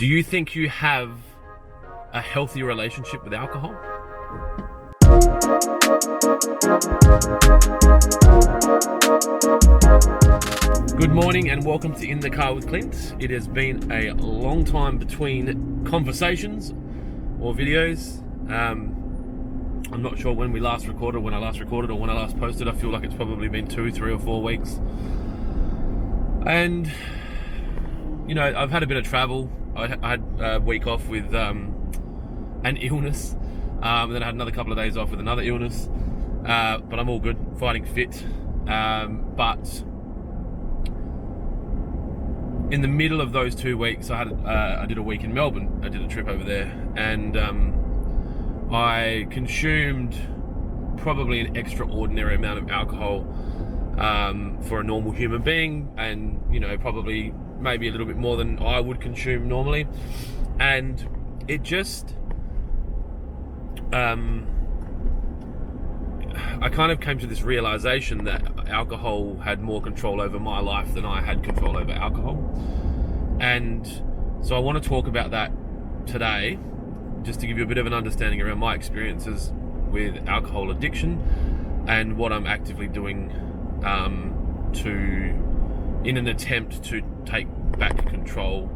Do you think you have a healthy relationship with alcohol? Good morning and welcome to In the Car with Clint. It has been a long time between conversations or videos. I'm not sure when I last recorded or when I last posted. I feel like it's probably been 2, 3 or 4 weeks. And, you know, I've had a bit of travel. I had a week off with an illness. And then I had another couple of days off with another illness. But I'm all good, fighting fit. But in the middle of those 2 weeks, I did a week in Melbourne. I did a trip over there, and I consumed probably an extraordinary amount of alcohol for a normal human being, and probably maybe a little bit more than I would consume normally. And it just I kind of came to this realization that alcohol had more control over my life than I had control over alcohol. And so I want to talk about that today, just to give you a bit of an understanding around my experiences with alcohol addiction and what I'm actively doing in an attempt to take back control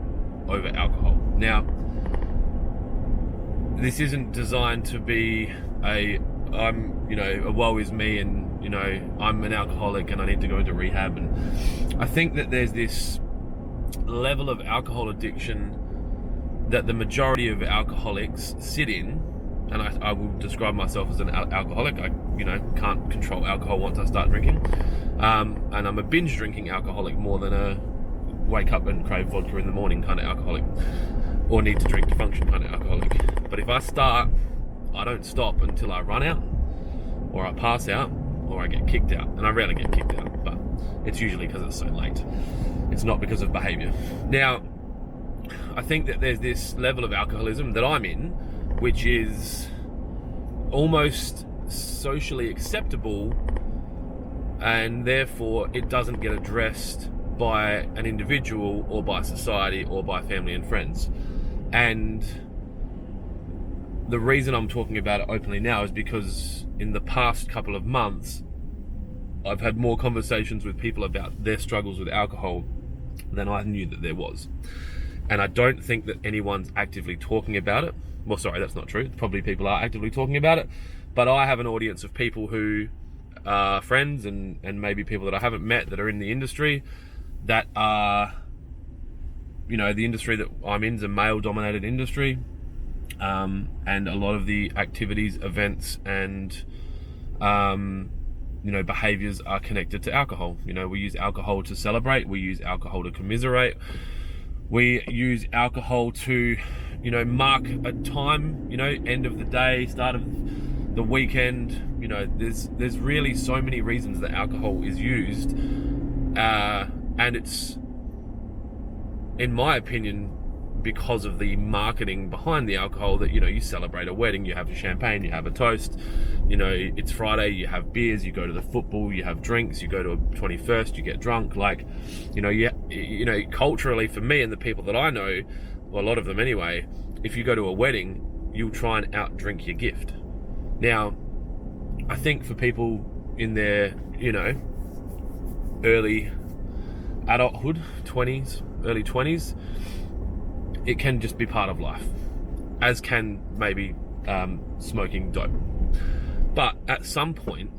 over alcohol. Now, this isn't designed to be a woe is me, and I'm an alcoholic and I need to go into rehab. And I think that there's this level of alcohol addiction that the majority of alcoholics sit in, and I will describe myself as an alcoholic. I can't control alcohol once I start drinking, and I'm a binge drinking alcoholic more than a wake up and crave vodka in the morning kind of alcoholic, or need to drink to function kind of alcoholic. But if I start, I don't stop until I run out, or I pass out, or I get kicked out. And I rarely get kicked out, but it's usually because it's so late. It's not because of behaviour. Now, I think that there's this level of alcoholism that I'm in, which is almost socially acceptable, and therefore it doesn't get addressed by an individual or by society or by family and friends. And the reason I'm talking about it openly now is because in the past couple of months, I've had more conversations with people about their struggles with alcohol than I knew that there was. And I don't think that anyone's actively talking about it. Well, sorry, that's not true. Probably people are actively talking about it. But I have an audience of people who are friends and maybe people that I haven't met that are in the industry that are, the industry that I'm in is a male-dominated industry. And a lot of the activities, events, and behaviors are connected to alcohol. We use alcohol to celebrate, we use alcohol to commiserate, we use alcohol to mark a time, end of the day, start of the weekend. There's really so many reasons that alcohol is used, and it's, in my opinion, because of the marketing behind the alcohol, that you celebrate a wedding, you have a champagne, you have a toast, it's Friday, you have beers, you go to the football, you have drinks, you go to a 21st, you get drunk. Culturally, for me and the people that I know, well, a lot of them anyway, if you go to a wedding, you'll try and outdrink your gift. Now, I think for people in their early adulthood, early 20s, it can just be part of life, as can maybe smoking dope. But at some point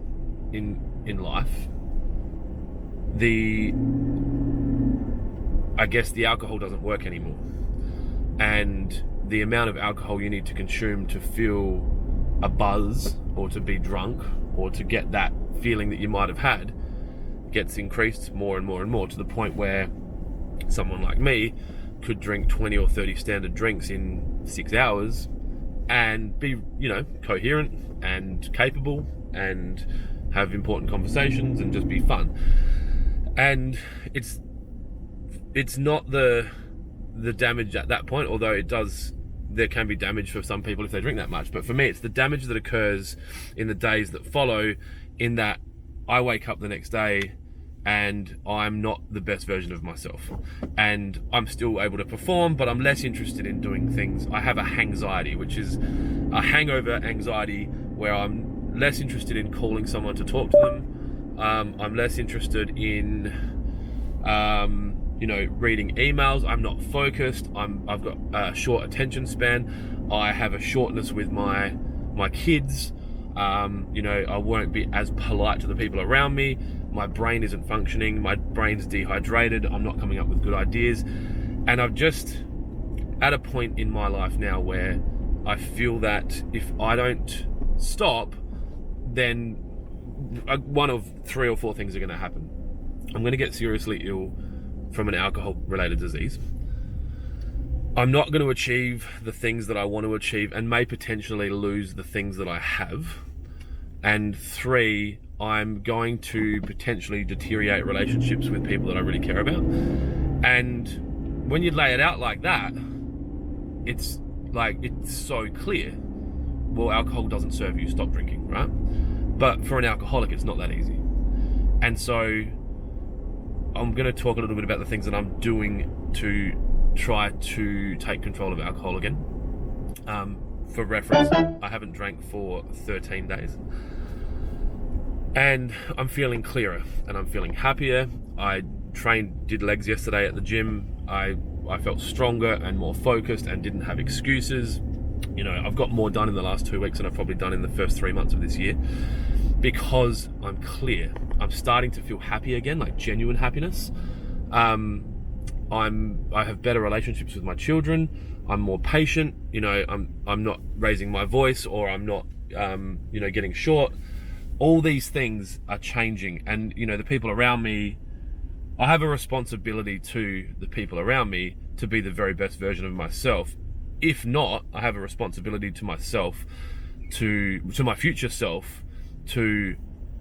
in life, the alcohol doesn't work anymore, and the amount of alcohol you need to consume to feel a buzz, or to be drunk, or to get that feeling that you might have had, gets increased more and more and more, to the point where someone like me could drink 20 or 30 standard drinks in 6 hours and be, coherent and capable and have important conversations and just be fun. And it's not the damage at that point, although there can be damage for some people if they drink that much. But for me, it's the damage that occurs in the days that follow, in that I wake up the next day and I'm not the best version of myself. And I'm still able to perform, but I'm less interested in doing things. I have a hangxiety, which is a hangover anxiety, where I'm less interested in calling someone to talk to them. I'm less interested in, reading emails. I'm not focused. I've got a short attention span. I have a shortness with my kids. I won't be as polite to the people around me. My brain isn't functioning. My brain's dehydrated. I'm not coming up with good ideas. And I'm just at a point in my life now where I feel that if I don't stop, then one of 3 or 4 things are going to happen. I'm going to get seriously ill from an alcohol-related disease. I'm not going to achieve the things that I want to achieve, and may potentially lose the things that I have. And 3, I'm going to potentially deteriorate relationships with people that I really care about. And when you lay it out like that, it's so clear. Well, alcohol doesn't serve you, stop drinking, right? But for an alcoholic, it's not that easy. And so I'm going to talk a little bit about the things that I'm doing to try to take control of alcohol again. For reference, I haven't drank for 13 days. And I'm feeling clearer and I'm feeling happier. I did legs yesterday at the gym. I felt stronger and more focused and didn't have excuses. I've got more done in the last 2 weeks than I've probably done in the first 3 months of this year, because I'm clear. I'm starting to feel happy again, like genuine happiness. I have better relationships with my children. I'm more patient. I'm not raising my voice, or I'm not getting short. All these things are changing, and the people around me, I have a responsibility to the people around me to be the very best version of myself. If not, I have a responsibility to myself, to my future self, to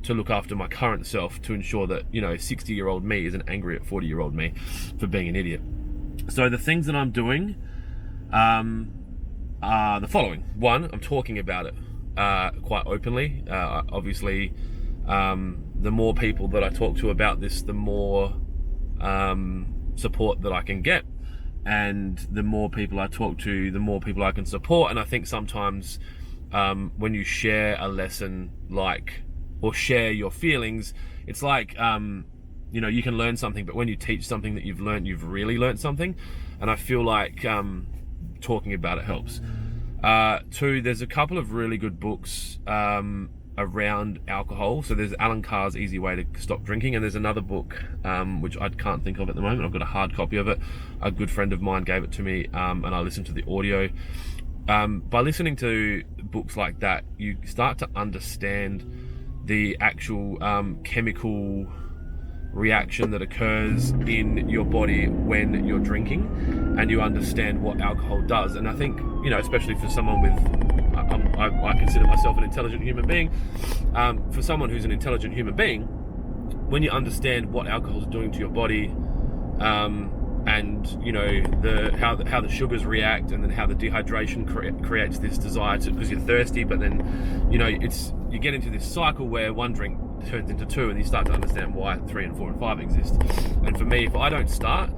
look after my current self, to ensure that 60-year-old me isn't angry at 40-year-old me for being an idiot. So the things that I'm doing are the following. 1, I'm talking about it quite openly. Obviously, the more people that I talk to about this, the more support that I can get. And the more people I talk to, the more people I can support. And I think sometimes when you share a lesson or share your feelings, it's like, you can learn something, but when you teach something that you've learned, you've really learned something. And I feel like talking about it helps. 2, there's a couple of really good books around alcohol. So there's Alan Carr's Easy Way to Stop Drinking, and there's another book which I can't think of at the moment. I've got a hard copy of it. A good friend of mine gave it to me, and I listened to the audio. By listening to books like that, you start to understand the actual chemical reaction that occurs in your body when you're drinking, and you understand what alcohol does. And I think, especially for someone with, I consider myself an intelligent human being. For someone who's an intelligent human being, when you understand what alcohol is doing to your body, and how the sugars react, and then how the dehydration creates this desire to, because you're thirsty, but then you get into this cycle where one drink turns into 2, and you start to understand why 3 and 4 and 5 exist. And for me, if I don't start,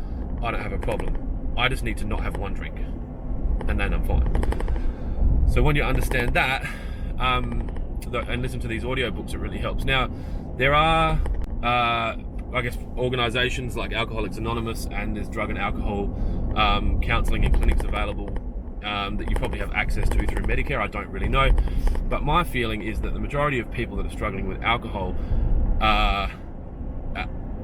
I don't have a problem. I just need to not have 1 drink, and then I'm fine. So when you understand that, and listen to these audiobooks, it really helps. Now, there are organizations like Alcoholics Anonymous, and there's drug and alcohol counseling and clinics available that you probably have access to through Medicare. I don't really know, but my feeling is that the majority of people that are struggling with alcohol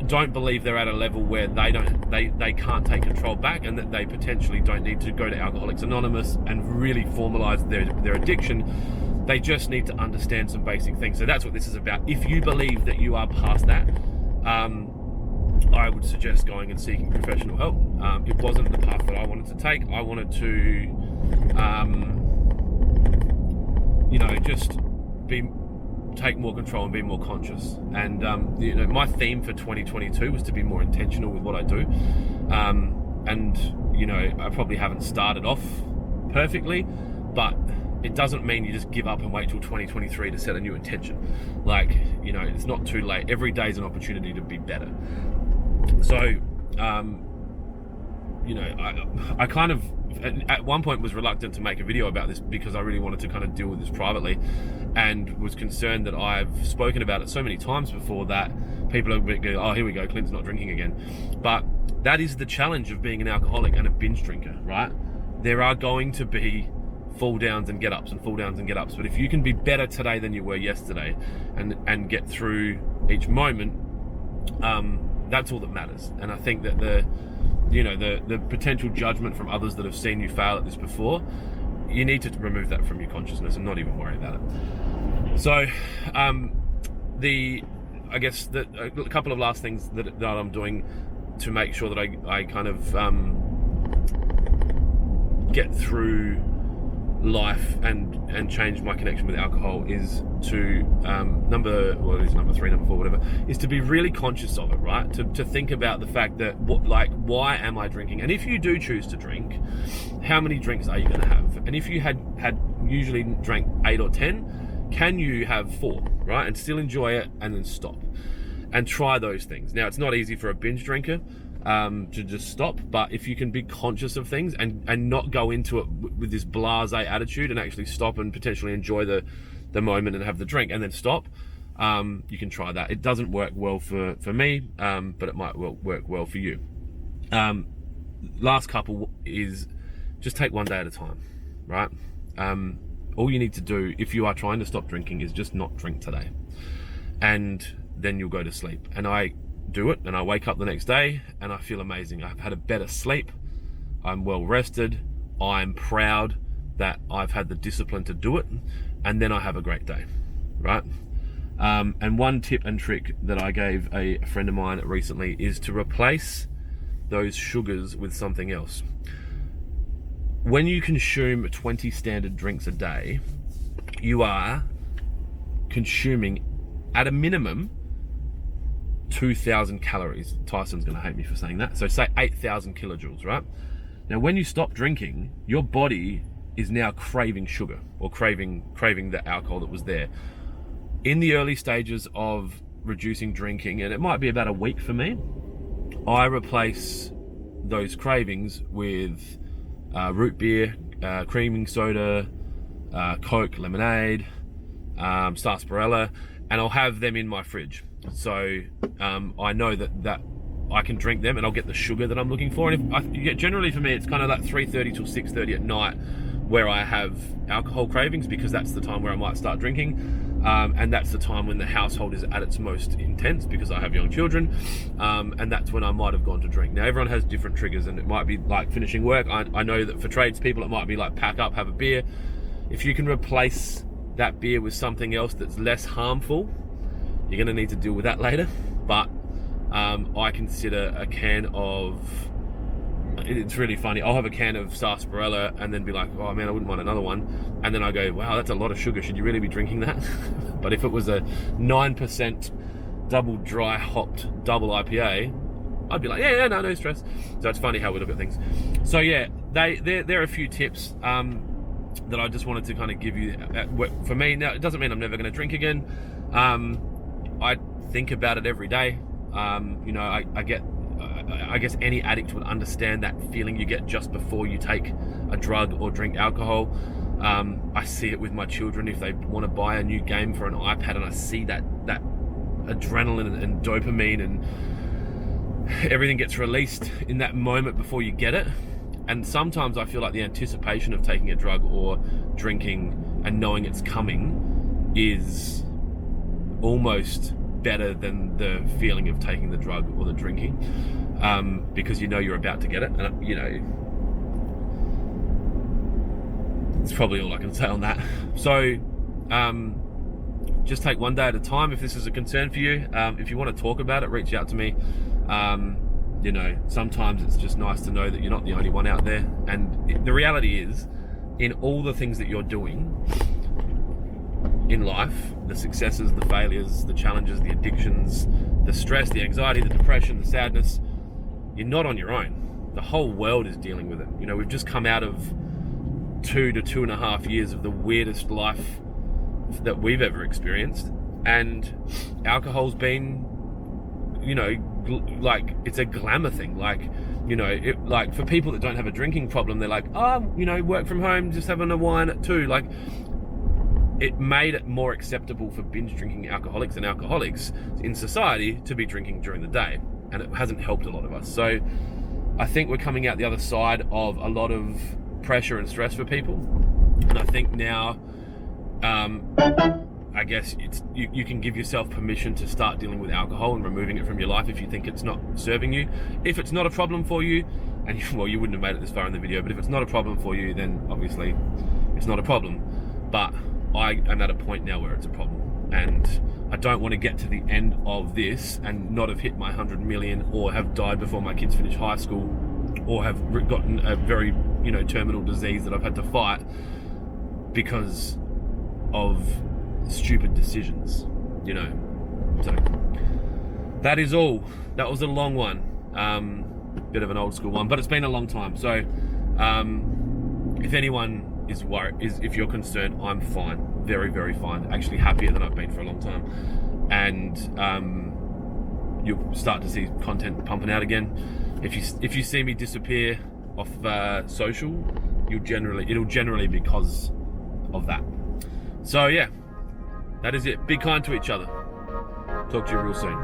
don't believe they're at a level where they can't take control back, and that they potentially don't need to go to Alcoholics Anonymous and really formalize their addiction. They just need to understand some basic things. So that's what this is about. If you believe that you are past that, I would suggest going and seeking professional help. It wasn't the path that I wanted to take. I wanted to, just take more control and be more conscious. And my theme for 2022 was to be more intentional with what I do. I probably haven't started off perfectly, but it doesn't mean you just give up and wait till 2023 to set a new intention. Like, you know, it's not too late. Every day is an opportunity to be better. So, you know, I kind of, at one point was reluctant to make a video about this because I really wanted to kind of deal with this privately, and was concerned that I've spoken about it so many times before that people are going, oh, here we go, Clint's not drinking again. But that is the challenge of being an alcoholic and a binge drinker, right? There are going to be fall downs and get ups and fall downs and get ups, but if you can be better today than you were yesterday and get through each moment, that's all that matters. And I think that the potential judgment from others that have seen you fail at this before, you need to remove that from your consciousness and not even worry about it. So I guess that a couple of last things that I'm doing to make sure that I kind of get through life and change my connection with alcohol is to number 3, number 4, whatever, is to be really conscious of it, right? To think about the fact that why am I drinking? And if you do choose to drink, how many drinks are you going to have? And if you had usually drank 8 or 10, can you have 4, right? And still enjoy it and then stop and try those things. Now, it's not easy for a binge drinker to just stop, but if you can be conscious of things and not go into it with this blasé attitude and actually stop and potentially enjoy the moment and have the drink and then stop, you can try that. It doesn't work well for me, but it might work well for you. Last couple is just take one day at a time, right? All you need to do if you are trying to stop drinking is just not drink today, and then you'll go to sleep. And I do it, and I wake up the next day and I feel amazing. I've had a better sleep, I'm well rested, I'm proud that I've had the discipline to do it, and then I have a great day, right? And one tip and trick that I gave a friend of mine recently is to replace those sugars with something else. When you consume 20 standard drinks a day, you are consuming at a minimum 2,000 calories. Tyson's going to hate me for saying that. So say 8,000 kilojoules, right? Now, when you stop drinking, your body is now craving sugar or craving the alcohol that was there. In the early stages of reducing drinking, and it might be about a week for me, I replace those cravings with root beer, creaming soda, Coke, lemonade, sarsaparilla, and I'll have them in my fridge. So I know that I can drink them and I'll get the sugar that I'm looking for. And generally for me, it's kind of like 3:30 till 6:30 at night where I have alcohol cravings, because that's the time where I might start drinking. And that's the time when the household is at its most intense because I have young children. And that's when I might have gone to drink. Now, everyone has different triggers, and it might be like finishing work. I know that for tradespeople, it might be like pack up, have a beer. If you can replace that beer with something else that's less harmful, you're going to need to deal with that later. But I consider a can of, it's really funny, I'll have a can of sarsaparilla and then be like, oh man, I wouldn't want another one. And then I go, wow, that's a lot of sugar. Should you really be drinking that? But if it was a 9% double dry hopped double IPA, I'd be like, yeah, no stress. So it's funny how we look at things. So yeah, there are a few tips that I just wanted to kind of give you. For me, now, it doesn't mean I'm never going to drink again. I think about it every day. I guess any addict would understand that feeling you get just before you take a drug or drink alcohol. I see it with my children if they want to buy a new game for an iPad, and I see that adrenaline and dopamine and everything gets released in that moment before you get it. And sometimes I feel like the anticipation of taking a drug or drinking and knowing it's coming is almost better than the feeling of taking the drug or the drinking, because you know you're about to get it. And it's probably all I can say on that. So just take one day at a time if this is a concern for you. If you want to talk about it, reach out to me. Sometimes it's just nice to know that you're not the only one out there. And the reality is, in all the things that you're doing in life, the successes, the failures, the challenges, the addictions, the stress, the anxiety, the depression, the sadness, you're not on your own. The whole world is dealing with it. We've just come out of 2 to 2.5 years of the weirdest life that we've ever experienced, and alcohol's been, you know, like, it's a glamour thing. Like, you know, like, for people that don't have a drinking problem, they're like, oh, you know, work from home, just having a wine at 2. Like, it made it more acceptable for binge drinking alcoholics and alcoholics in society to be drinking during the day, and it hasn't helped a lot of us. So I think we're coming out the other side of a lot of pressure and stress for people, and I think now, I guess you can give yourself permission to start dealing with alcohol and removing it from your life if you think it's not serving you. If it's not a problem for you, and well, you wouldn't have made it this far in the video, but if it's not a problem for you, then obviously it's not a problem. But I am at a point now where it's a problem, and I don't want to get to the end of this and not have hit my 100 million, or have died before my kids finish high school, or have gotten a very, you know, terminal disease that I've had to fight because of stupid decisions, you know. So that is all. That was a long one, bit of an old school one, but it's been a long time. So if anyone is worried, if you're concerned, I'm fine, very, very fine, actually happier than I've been for a long time. And you'll start to see content pumping out again. If you see me disappear off social, it'll generally because of that. So yeah, that is it. Be kind to each other. Talk to you real soon.